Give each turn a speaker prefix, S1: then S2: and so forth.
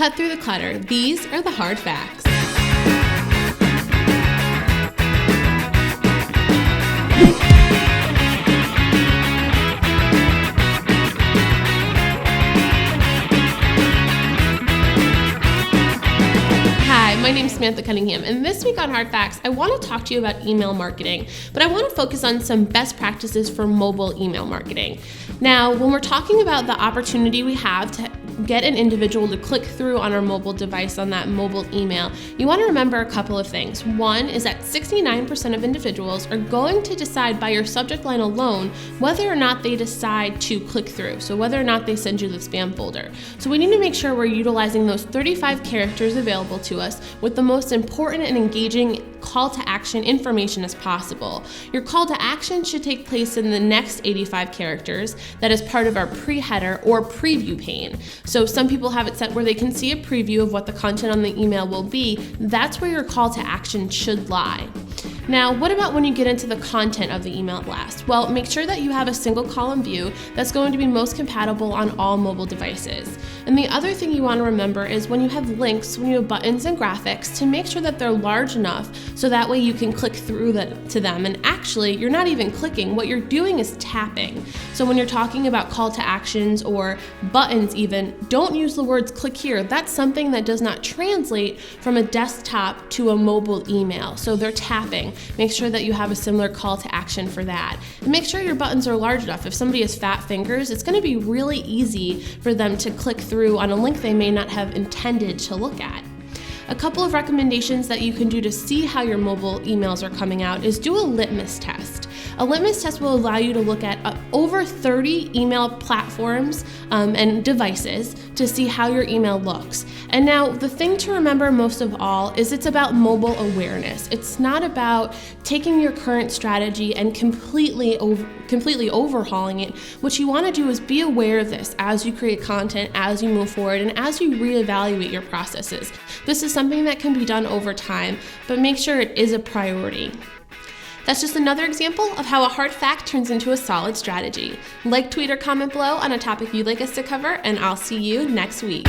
S1: cut through the clutter. These are the hard facts. My name's Samantha Cunningham, and this week on Hard Facts, I want to talk to you about email marketing, but I want to focus on some best practices for mobile email marketing. Now, when we're talking about the opportunity we have to get an individual to click through on our mobile device on that mobile email, you want to remember a couple of things. One is that 69% of individuals are going to decide by your subject line alone whether or not they decide to click through, so whether or not they send you the spam folder. So we need to make sure we're utilizing those 35 characters available to us with the most important and engaging call to action information as possible. Your call to action should take place in the next 85 characters that is part of our pre-header or preview pane. So some people have it set where they can see a preview of what the content on the email will be. That's where your call to action should lie. Now, what about when you get into the content of the email at last? Well, make sure that you have a single column view that's going to be most compatible on all mobile devices. And the other thing you want to remember is when you have links, when you have buttons and graphics, to make sure that they're large enough so that way you can click through to them. And actually, you're not even clicking. What you're doing is tapping. So when you're talking about call to actions or buttons even, don't use the words click here. That's something that does not translate from a desktop to a mobile email. So they're tapping. Make sure that you have a similar call to action for that. And make sure your buttons are large enough. If somebody has fat fingers, it's going to be really easy for them to click through on a link they may not have intended to look at. A couple of recommendations that you can do to see how your mobile emails are coming out is do a litmus test. A litmus test will allow you to look at over 30 email platforms and devices to see how your email looks. And now the thing to remember most of all is it's about mobile awareness. It's not about taking your current strategy and completely overhauling it. What you want to do is be aware of this as you create content, as you move forward, and as you reevaluate your processes. This is something that can be done over time, but make sure it is a priority. That's just another example of how a hard fact turns into a solid strategy. Like, tweet, or comment below on a topic you'd like us to cover, and I'll see you next week.